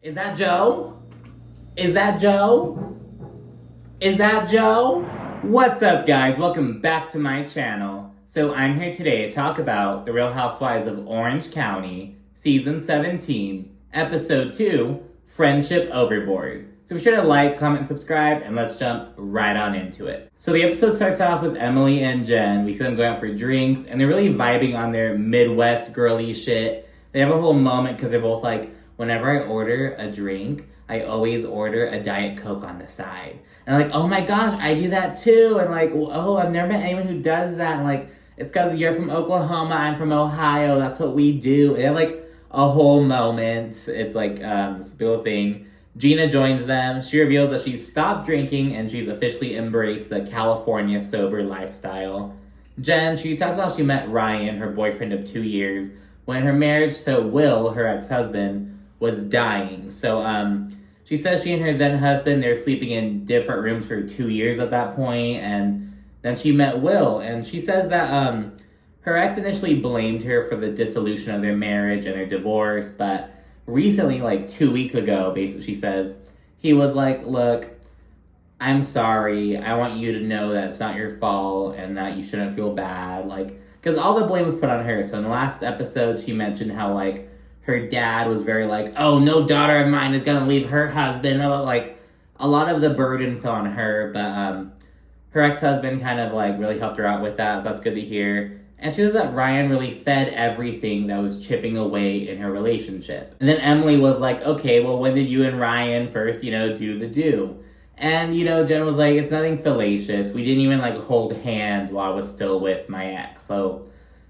Is that Joe? Is that Joe? Is that Joe? What's up, guys? Welcome back to my channel. So I'm here today to talk about The Real Housewives of Orange County, Season 17, Episode 2, Friendship Overboard. So be sure to like, comment, and subscribe, and let's jump right on into it. So the episode starts off with Emily and Jen. We see them going out for drinks, and they're really vibing on their Midwest girly shit. They have a whole moment because they're both like, whenever I order a drink, I always order a Diet Coke on the side. And I'm like, oh my gosh, I do that too. And like, oh, I've never met anyone who does that. And like, it's because you're from Oklahoma, I'm from Ohio, that's what we do. They have like a whole moment. It's like this little thing. Gina joins them. She reveals that she's stopped drinking and she's officially embraced the California sober lifestyle. Jen, she talks about how she met Ryan, her boyfriend of 2 years, when her marriage to Will, her ex-husband, was dying. So she says she and her then husband, they're sleeping in different rooms for 2 years at that point, and then she met Will, and she says that her ex initially blamed her for the dissolution of their marriage and their divorce, but recently, like 2 weeks ago, basically, she says, he was like, look, I'm sorry, I want you to know that it's not your fault and that you shouldn't feel bad, like, because all the blame was put on her. So in the last episode, she mentioned how, like, her dad was very like, oh, no daughter of mine is gonna leave her husband. Like, a lot of the burden fell on her, but her ex-husband kind of like really helped her out with that, so that's good to hear. And she says that Ryan really fed everything that was chipping away in her relationship. And then Emily was like, okay, well, when did you and Ryan first, do the do? And, Jen was like, it's nothing salacious. We didn't even like hold hands while I was still with my ex. So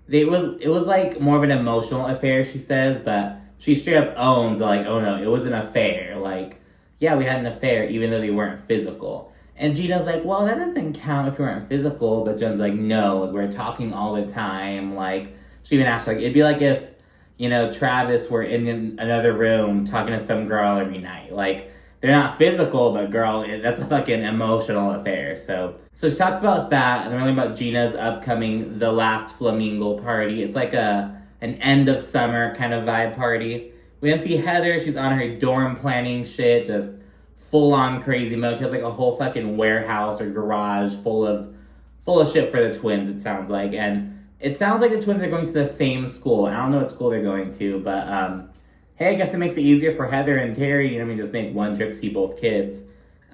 it was like more of an emotional affair, she says, but she straight up owns like, oh no, it was an affair. Like, yeah, we had an affair even though they weren't physical. And Gina's like, well, that doesn't count if we weren't physical. But Jen's like, no, like, we're talking all the time. Like, she even asked, like, it'd be like if, Travis were in another room talking to some girl every night. Like, they're not physical, but girl, that's a fucking emotional affair. So she talks about that, and then really about Gina's upcoming The Last Fla-Mingle party. It's like an end of summer kind of vibe party. We then see Heather. She's on her dorm planning shit, just full-on crazy mode. She has like a whole fucking warehouse or garage full of shit for the twins, it sounds like. And it sounds like the twins are going to the same school. I don't know what school they're going to, but hey, I guess it makes it easier for Heather and Terry. We just make one trip to see both kids.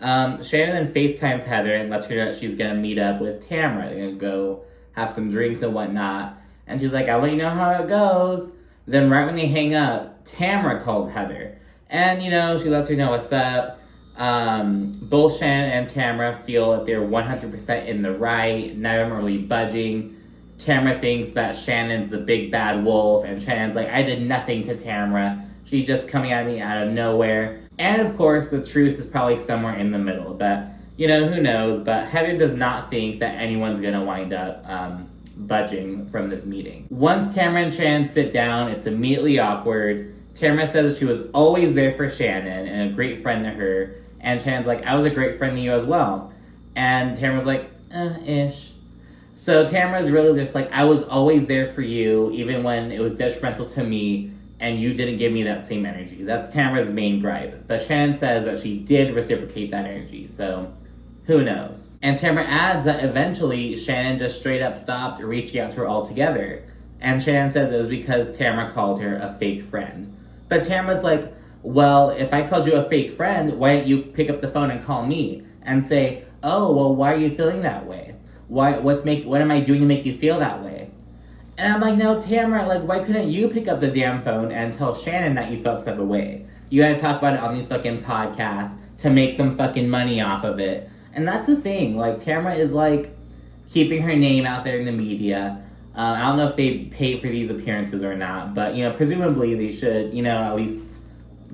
Shannon then FaceTimes Heather and lets her know that she's going to meet up with Tamara. They're going to go have some drinks and whatnot. And she's like, I'll let you know how it goes. Then right when they hang up, Tamara calls Heather. And, she lets her know what's up. Both Shannon and Tamara feel that they're 100% in the right. None of them are really budging. Tamara thinks that Shannon's the big bad wolf. And Shannon's like, I did nothing to Tamara. She's just coming at me out of nowhere. And of course, the truth is probably somewhere in the middle. But, who knows? But Heather does not think that anyone's going to wind up budging from this meeting. Once Tamara and Shannon sit down, it's immediately awkward. Tamara says that she was always there for Shannon and a great friend to her. And Shannon's like, I was a great friend to you as well. And Tamara's like, ish. So Tamara's really just like, I was always there for you, even when it was detrimental to me. And you didn't give me that same energy. That's Tamara's main gripe. But Shannon says that she did reciprocate that energy, so who knows? And Tamara adds that eventually Shannon just straight up stopped reaching out to her altogether. And Shannon says it was because Tamara called her a fake friend. But Tamara's like, well, if I called you a fake friend, why didn't you pick up the phone and call me? And say, oh, well, why are you feeling that way? What am I doing to make you feel that way? And I'm like, no, Tamara, like, why couldn't you pick up the damn phone and tell Shannon that you felt some way? You gotta talk about it on these fucking podcasts to make some fucking money off of it. And that's the thing. Like, Tamara is, like, keeping her name out there in the media. I don't know if they pay for these appearances or not, but, presumably they should, at least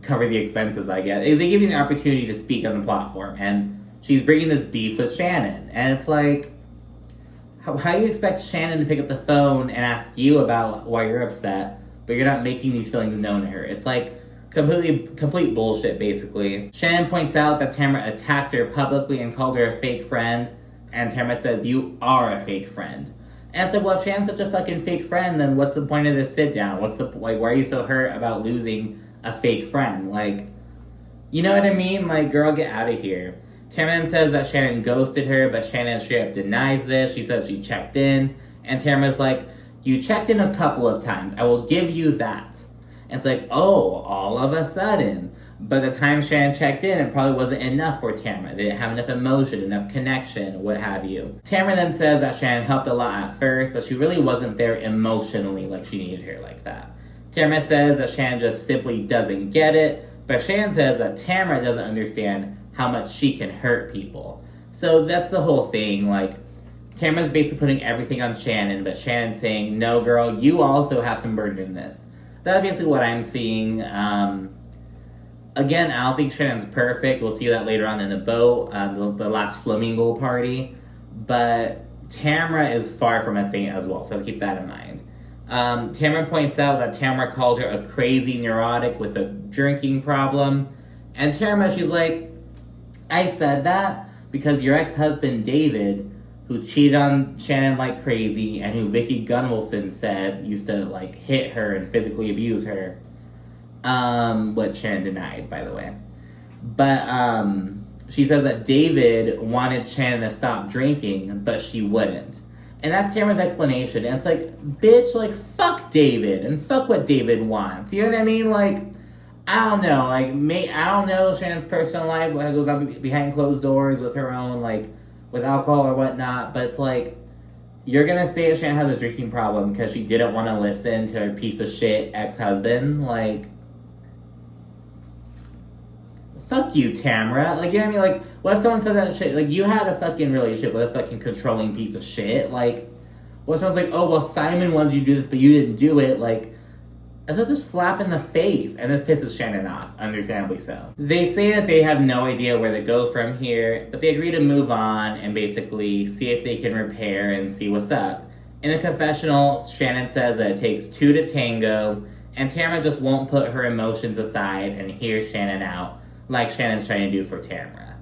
cover the expenses, I guess. They give you the opportunity to speak on the platform. And she's bringing this beef with Shannon. And it's like, how do you expect Shannon to pick up the phone and ask you about why you're upset, but you're not making these feelings known to her? It's like complete bullshit, basically. Shannon points out that Tamara attacked her publicly and called her a fake friend, and Tamara says, you are a fake friend. And it's like, well, if Shannon's such a fucking fake friend, then what's the point of this sit down? Why are you so hurt about losing a fake friend? Like, You know what I mean? Like, girl, get out of here. Tamara says that Shannon ghosted her, but Shannon straight up denies this. She says she checked in, and Tamara's like, you checked in a couple of times. I will give you that. And it's like, oh, all of a sudden. But the time Shannon checked in, it probably wasn't enough for Tamara. They didn't have enough emotion, enough connection, what have you. Tamara then says that Shannon helped a lot at first, but she really wasn't there emotionally like she needed her like that. Tamara says that Shannon just simply doesn't get it, but Shannon says that Tamara doesn't understand how much she can hurt people. So that's the whole thing, like, Tamara's basically putting everything on Shannon, but Shannon's saying, no, girl, you also have some burden in this. That's basically what I'm seeing. Again, I don't think Shannon's perfect. We'll see that later on in the boat, the last Fla-Mingle party. But Tamara is far from a saint as well, so let's keep that in mind. Tamara points out that Tamara called her a crazy neurotic with a drinking problem. And Tamara, she's like, I said that because your ex-husband, David, who cheated on Shannon like crazy, and who Vicky Gunvalson said used to, like, hit her and physically abuse her. What Shannon denied, by the way. But, she says that David wanted Shannon to stop drinking, but she wouldn't. And that's Tamara's explanation. And it's like, bitch, like, fuck David, and fuck what David wants. You know what I mean? Like, I don't know. Like, I don't know Shannon's personal life, what goes on behind closed doors with her own, like, with alcohol or whatnot, but it's like, you're gonna say that Shannon has a drinking problem because she didn't want to listen to her piece of shit ex-husband? Like, fuck you, Tamara. Like, you know what I mean? Like, what if someone said that shit? Like, you had a fucking relationship with a fucking controlling piece of shit. Like, what if someone's like, oh, well, Simon wanted you to do this, but you didn't do it? Like, it's just a slap in the face, and this pisses Shannon off, understandably so. They say that they have no idea where to go from here, but they agree to move on and basically see if they can repair and see what's up. In the confessional, Shannon says that it takes two to tango, and Tamara just won't put her emotions aside and hear Shannon out, like Shannon's trying to do for Tamara.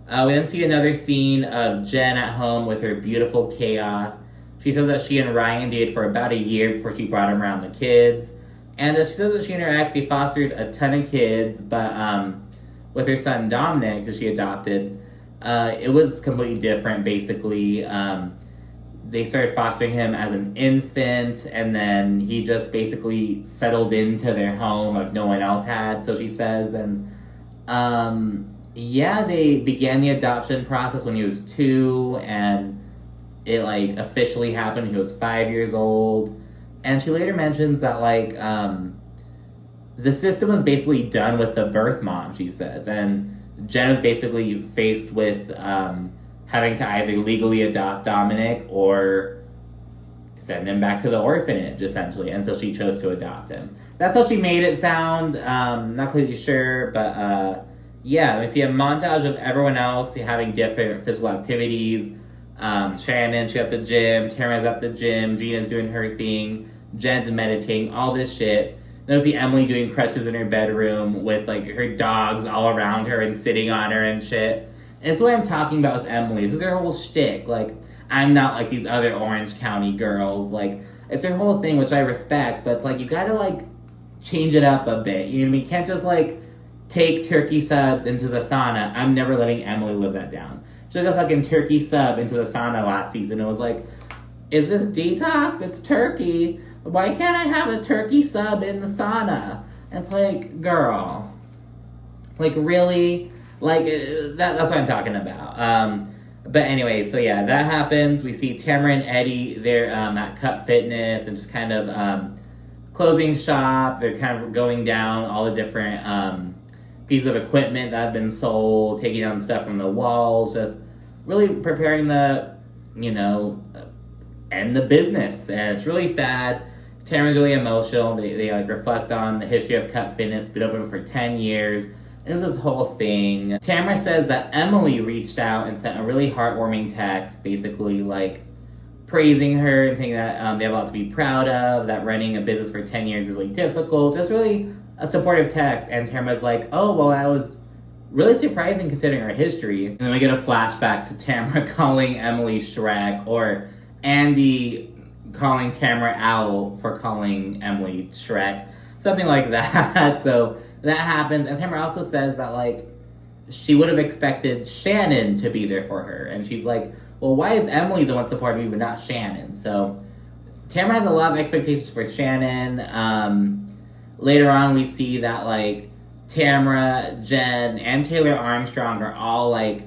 We then see another scene of Jen at home with her beautiful chaos. She says that she and Ryan dated for about a year before she brought him around the kids. And she says that she and her ex, they fostered a ton of kids, but with her son Dominic, who she adopted, it was completely different, basically. They started fostering him as an infant, and then he just basically settled into their home like no one else had, so she says. And yeah, they began the adoption process when he was 2, and it, like, officially happened when he was 5 years old. And she later mentions that, like, the system was basically done with the birth mom, she says. And Jen was basically faced with having to either legally adopt Dominic or send him back to the orphanage, essentially. And so she chose to adopt him. That's how she made it sound. Not completely sure, but yeah, we see a montage of everyone else having different physical activities. Shannon, she's at the gym, Tamara's at the gym, Gina's doing her thing, Jen's meditating, all this shit. Then we see Emily doing crutches in her bedroom with, like, her dogs all around her and sitting on her and shit. And it's what I'm talking about with Emily. This is her whole shtick. Like, I'm not like these other Orange County girls. Like, it's her whole thing, which I respect, but it's like, you gotta, like, change it up a bit. You know what I mean? You can't just, like, take turkey subs into the sauna. I'm never letting Emily live that down. She took a fucking turkey sub into the sauna last season. It was like, is this detox? It's turkey. Why can't I have a turkey sub in the sauna? And it's like, girl. Like, really? Like, that's what I'm talking about. But anyway, so yeah, that happens. We see Tamara and Eddie, they're at Cut Fitness and just kind of closing shop. They're kind of going down all the different pieces of equipment that have been sold, taking down stuff from the walls, just really preparing the, end the business. And it's really sad. Tamara's really emotional. They like reflect on the history of Cut Fitness, been open for 10 years. And it's this whole thing. Tamara says that Emily reached out and sent a really heartwarming text, basically like praising her and saying that they have a lot to be proud of, that running a business for 10 years is really difficult, just really a supportive text. And Tamara's like, oh, well, that was really surprising considering our history. And then we get a flashback to Tamara calling Emily Shrek, or Andy calling Tamara out for calling Emily Shrek, something like that. So that happens. And Tamara also says that, like, she would have expected Shannon to be there for her. And she's like, well, why is Emily the one supporting me but not Shannon? So Tamara has a lot of expectations for Shannon. Later on, we see that, like, Tamara, Jen, and Taylor Armstrong are all, like,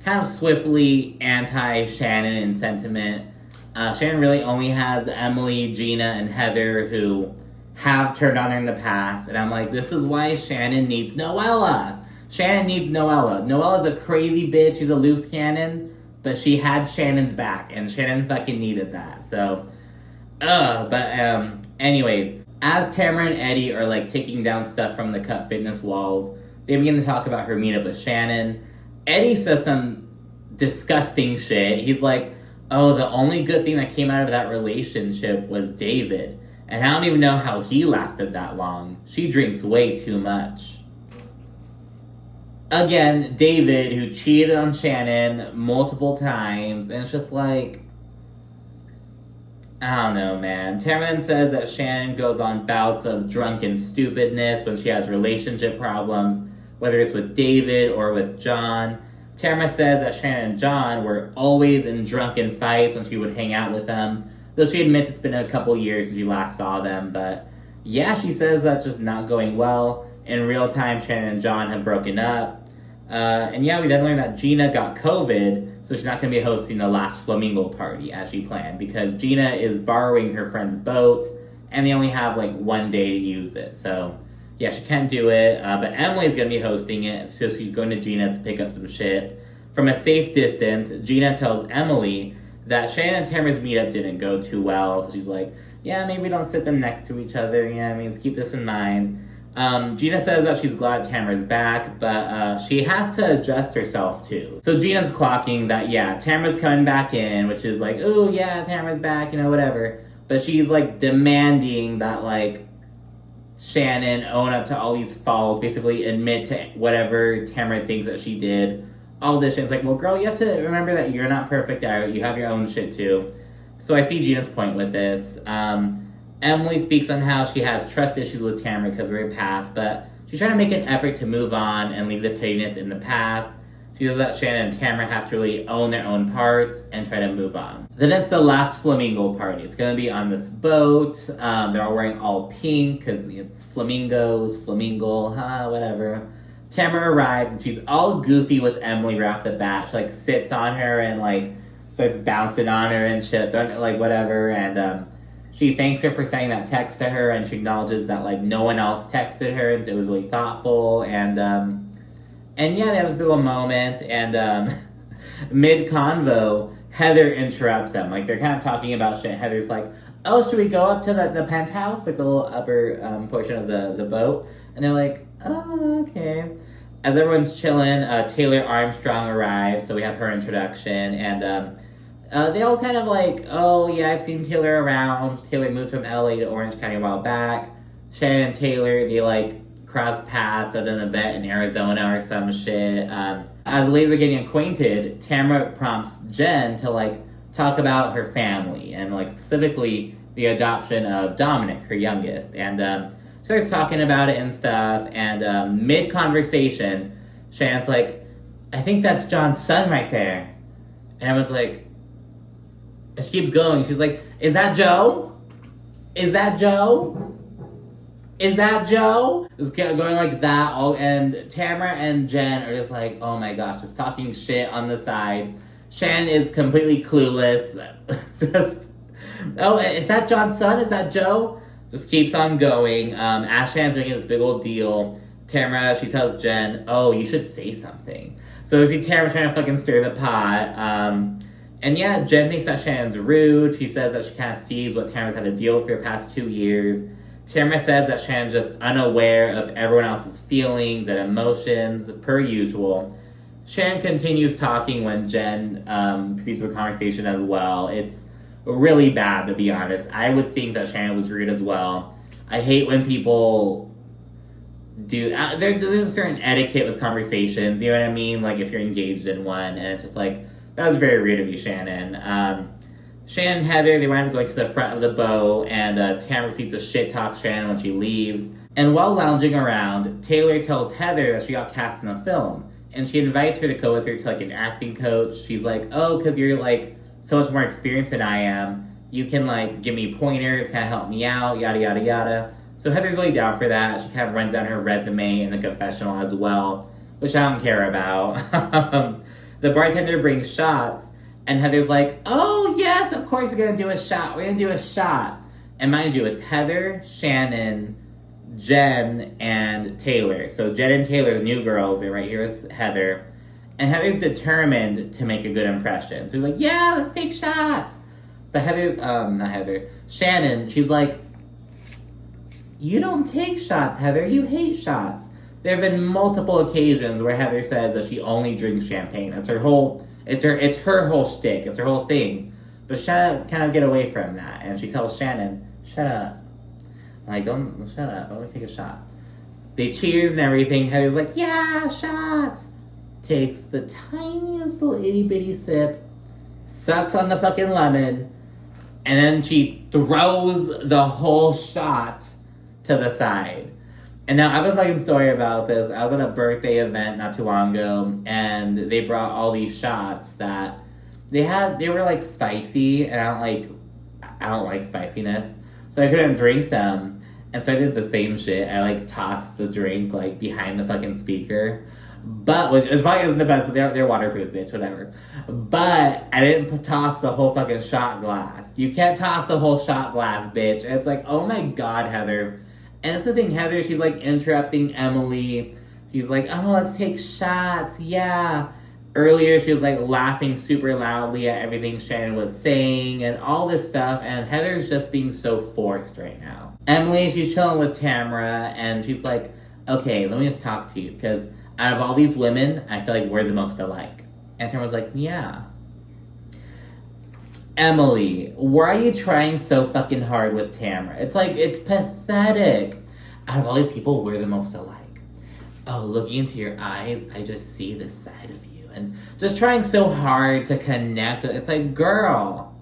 kind of swiftly anti-Shannon in sentiment. Shannon really only has Emily, Gina, and Heather who have turned on her in the past. And I'm like, this is why Shannon needs Noella. Shannon needs Noella. Noella's a crazy bitch. She's a loose cannon. But she had Shannon's back. And Shannon fucking needed that. So, anyways, as Tamara and Eddie are, like, taking down stuff from the Cut Fitness walls, they begin to talk about her meetup with Shannon. Eddie says some disgusting shit. He's like, oh, the only good thing that came out of that relationship was David. And I don't even know how he lasted that long. She drinks way too much. Again, David, who cheated on Shannon multiple times. And it's just like, I don't know, man. Tamara then says that Shannon goes on bouts of drunken stupidness when she has relationship problems, whether it's with David or with John. Tamara says that Shannon and John were always in drunken fights when she would hang out with them, though she admits it's been a couple years since she last saw them. But yeah, she says that's just not going well. In real time, Shannon and John have broken up. And yeah, we then learned that Gina got COVID, so she's not going to be hosting the last Fla-Mingle party as she planned, because Gina is borrowing her friend's boat, and they only have, like, 1 day to use it. So yeah, she can't do it, but Emily's going to be hosting it, so she's going to Gina's to pick up some shit. From a safe distance, Gina tells Emily that Shannon and Tamara's meetup didn't go too well, so she's like, yeah, maybe don't sit them next to each other, yeah, I mean, let's keep this in mind. Gina says that she's glad Tamara's back, but she has to adjust herself too. So Gina's clocking that, yeah, Tamara's coming back in, which is like, oh yeah, Tamara's back, you know, whatever. But she's, like, demanding that, like, Shannon own up to all these faults, basically admit to whatever Tamara thinks that she did. All this shit. It's like, well, girl, you have to remember that you're not perfect out. You have your own shit too. So I see Gina's point with this. Emily speaks on how she has trust issues with Tamara because of her past, but she's trying to make an effort to move on and leave the pettiness in the past. She says that Shannon and Tamara have to really own their own parts and try to move on. Then it's the last Fla-Mingle party. It's going to be on this boat. They're all wearing all pink because it's flamingos, Fla-Mingle, whatever. Tamara arrives and she's all goofy with Emily right off the bat. She, like, sits on her and, like, starts bouncing on her and shit, like, whatever. And she thanks her for sending that text to her, and she acknowledges that, like, no one else texted her, and it was really thoughtful. And yeah, they have this little moment, and mid-convo, Heather interrupts them. Like, they're kind of talking about shit. Heather's like, oh, should we go up to the penthouse? Like, the little upper portion of the boat. And they're like, oh, okay. As everyone's chilling, Taylor Armstrong arrives, so we have her introduction, and they all kind of like, oh, yeah, I've seen Taylor around. Taylor moved from LA to Orange County a while back. Shannon and Taylor, they, like, crossed paths at an event in Arizona or some shit. As the ladies are getting acquainted, Tamara prompts Jen to, like, talk about her family, and, like, specifically the adoption of Dominic, her youngest. And she starts talking about it and stuff, and mid-conversation, Shannon's like, I think that's John's son right there. And everyone's like, and she keeps going. She's like, is that Joe? Is that Joe? Is that Joe? Just going like that. And Tamara and Jen are just like, oh my gosh, just talking shit on the side. Shannon is completely clueless. Just, oh, is that John's son? Is that Joe? Just keeps on going. As Shannon's making this big old deal, Tamara, she tells Jen, oh, you should say something. So we see Tamara trying to fucking stir the pot. And yeah, Jen thinks that Shannon's rude. She says that she kind of sees what Tamara's had to deal with for the past 2 years. Tamara says that Shannon's just unaware of everyone else's feelings and emotions, per usual. Shannon continues talking when Jen proceeds the conversation as well. It's really bad, to be honest. I would think that Shannon was rude as well. I hate when people do... there's a certain etiquette with conversations, you know what I mean? Like, if you're engaged in one, and it's just like, that was very rude of you, Shannon. Shannon and Heather, they wind up going to the front of the boat, and Tamara proceeds to shit-talk Shannon when she leaves. And while lounging around, Taylor tells Heather that she got cast in a film, and she invites her to go with her to like an acting coach. She's like, oh, because you're like so much more experienced than I am, you can like give me pointers, kind of help me out, yada yada yada. So Heather's really down for that. She kind of runs down her resume in the confessional as well, which I don't care about. The bartender brings shots, and Heather's like, oh yes, of course we're gonna do a shot. We're gonna do a shot. And mind you, it's Heather, Shannon, Jen, and Taylor. So Jen and Taylor, the new girls, they're right here with Heather. And Heather's determined to make a good impression. So she's like, yeah, let's take shots. But Shannon, she's like, you don't take shots, Heather. You hate shots. There have been multiple occasions where Heather says that she only drinks champagne. It's her whole shtick. It's her whole thing. But Shannon kind of get away from that. And she tells Shannon, shut up. Like, don't, shut up. Let me take a shot. They cheers and everything. Heather's like, yeah, shots. Takes the tiniest little itty bitty sip. Sucks on the fucking lemon. And then she throws the whole shot to the side. And now I have a fucking story about this. I was at a birthday event not too long ago, and they brought all these shots that they were like spicy, and I don't like spiciness, so I couldn't drink them. And so I did the same shit. I like tossed the drink like behind the fucking speaker. But which it probably isn't the best, but they're waterproof, bitch, whatever. But I didn't toss the whole fucking shot glass. You can't toss the whole shot glass, bitch. And it's like, oh my god, Heather. And it's the thing, Heather, she's like interrupting Emily. She's like, oh, let's take shots, yeah. Earlier, she was like laughing super loudly at everything Shannon was saying and all this stuff. And Heather's just being so forced right now. Emily, she's chilling with Tamara, and she's like, okay, let me just talk to you, because out of all these women, I feel like we're the most alike. And Tamara's like, yeah. Emily, why are you trying so fucking hard with Tamara? It's like, it's pathetic. Out of all these people, we're the most alike. Oh, looking into your eyes, I just see this side of you. And just trying so hard to connect. It's like, girl,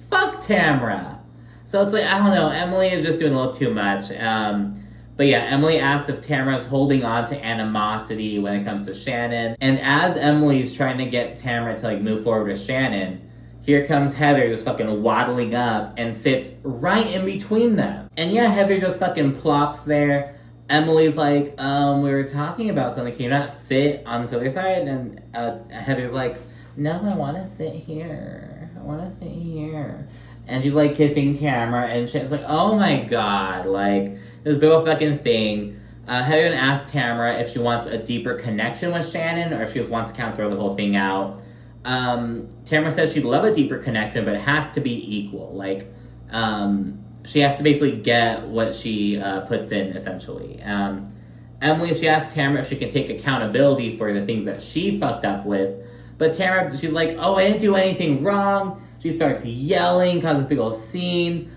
fuck Tamara. So it's like, I don't know, Emily is just doing a little too much. But yeah, Emily asks if Tamara's holding on to animosity when it comes to Shannon. And as Emily's trying to get Tamara to like move forward with Shannon, here comes Heather just fucking waddling up and sits right in between them. And yeah, Heather just fucking plops there. Emily's like, we were talking about something. Can you not sit on this other side? And Heather's like, no, I want to sit here. I want to sit here. And she's like kissing Tamara, and Shannon's like, oh my god, like this big old fucking thing. Heather then asks Tamara if she wants a deeper connection with Shannon or if she just wants to kind of throw the whole thing out. Tamara says she'd love a deeper connection, but it has to be equal. Like, she has to basically get what she puts in, essentially. Emily, she asks Tamara if she can take accountability for the things that she fucked up with. But Tamara, she's like, oh, I didn't do anything wrong. She starts yelling, causes a big old scene.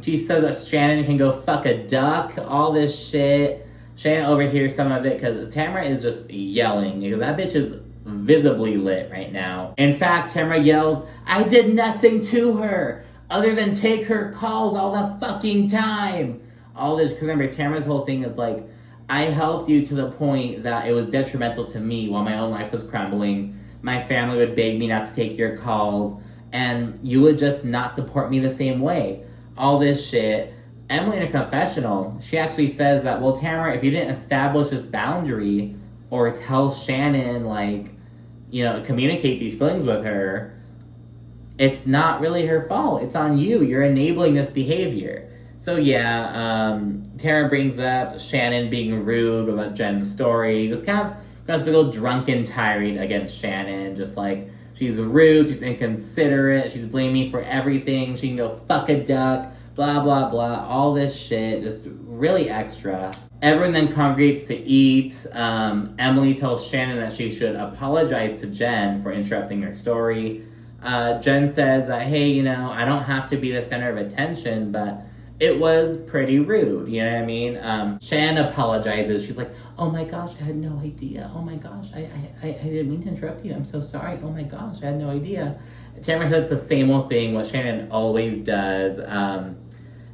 She says that Shannon can go fuck a duck, all this shit. Shannon overhears some of it because Tamara is just yelling because that bitch is visibly lit right now. In fact, Tamara yells, I did nothing to her other than take her calls all the fucking time. All this, because remember, Tamara's whole thing is like, I helped you to the point that it was detrimental to me while my own life was crumbling. My family would beg me not to take your calls, and you would just not support me the same way. All this shit. Emily, in a confessional, she actually says that, well, Tamara, if you didn't establish this boundary or tell Shannon, like, you know, communicate these feelings with her, it's not really her fault. It's on you. You're enabling this behavior. So yeah, Tamara brings up Shannon being rude about Jen's story. Just kind of got this big old drunken tirade against Shannon. Just like, she's rude, she's inconsiderate, she's blaming me for everything, she can go fuck a duck, blah, blah, blah, all this shit, just really extra. Everyone then congregates to eat. Emily tells Shannon that she should apologize to Jen for interrupting her story. Jen says that, hey, you know, I don't have to be the center of attention, but it was pretty rude, you know what I mean? Shannon apologizes. She's like, oh my gosh, I had no idea. Oh my gosh, I didn't mean to interrupt you. I'm so sorry. Oh my gosh, I had no idea. Tamara says the same old thing, what Shannon always does.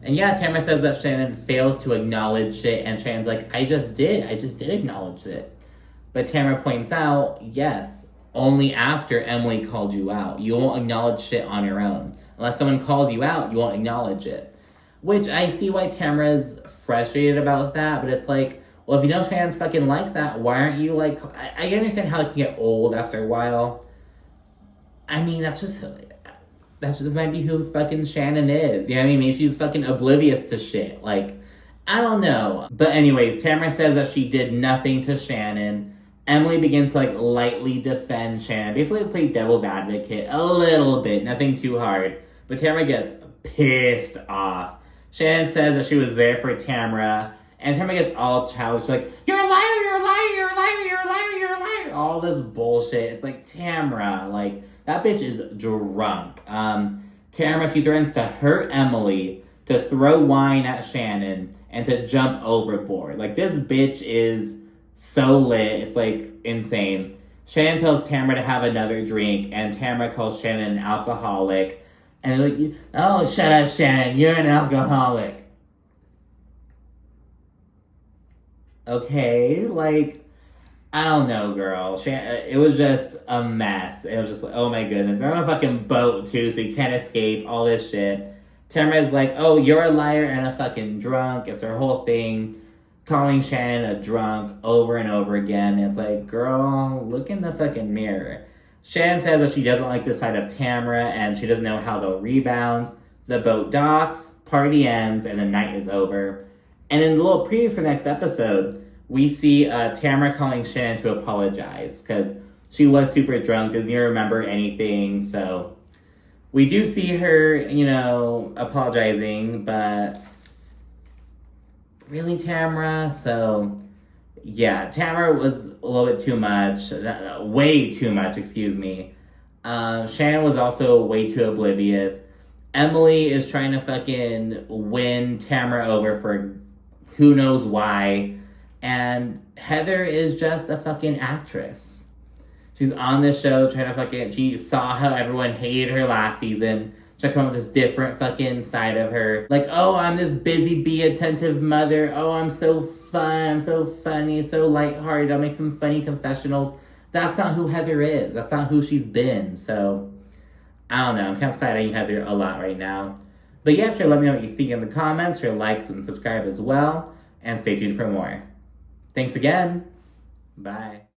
And yeah, Tamara says that Shannon fails to acknowledge shit, and Shannon's like, I just did acknowledge it. But Tamara points out, yes, only after Emily called you out. You won't acknowledge shit on your own. Unless someone calls you out, you won't acknowledge it. Which I see why Tamara's frustrated about that, but it's like, well, if you know Shannon's fucking like that, why aren't you like... I understand how it can get old after a while. I mean, that's just might be who fucking Shannon is. You know what I mean? Maybe she's fucking oblivious to shit. Like, I don't know. But anyways, Tamara says that she did nothing to Shannon. Emily begins to, like, lightly defend Shannon. Basically play devil's advocate a little bit. Nothing too hard. But Tamara gets pissed off. Shannon says that she was there for Tamara. And Tamara gets all childish, like, you're a liar, you're a liar, you're a liar, you're a liar, you're a liar. All this bullshit. It's like, Tamara, like, that bitch is drunk. Tamara, she threatens to hurt Emily, to throw wine at Shannon, and to jump overboard. Like, this bitch is so lit. It's, like, insane. Shannon tells Tamara to have another drink, and Tamara calls Shannon an alcoholic. And they're like, oh, shut up, Shannon, you're an alcoholic. Okay, like, I don't know, girl. It was just a mess. It was just like, oh my goodness. They're on a fucking boat, too, so you can't escape, all this shit. Tamara's like, oh, you're a liar and a fucking drunk. It's her whole thing, calling Shannon a drunk over and over again. And it's like, girl, look in the fucking mirror. Shannon says that she doesn't like the sight of Tamara, and she doesn't know how they'll rebound. The boat docks, party ends, and the night is over. And in the little preview for the next episode, we see Tamara calling Shannon to apologize because she was super drunk, doesn't even remember anything. So we do see her, you know, apologizing, but really, Tamara? So yeah, Tamara was a little bit too much, way too much, excuse me. Shannon was also way too oblivious. Emily is trying to fucking win Tamara over for who knows why. And Heather is just a fucking actress. She's on this show trying to fucking... She saw how everyone hated her last season. Trying to come up with this different fucking side of her. Like, oh, I'm this busy bee attentive mother. Oh, I'm so fun. I'm so funny. So lighthearted. I'll make some funny confessionals. That's not who Heather is. That's not who she's been. So, I don't know. I'm kind of citing Heather a lot right now. But yeah, sure, let me know what you think in the comments. Sure, likes and subscribe as well. And stay tuned for more. Thanks again. Bye.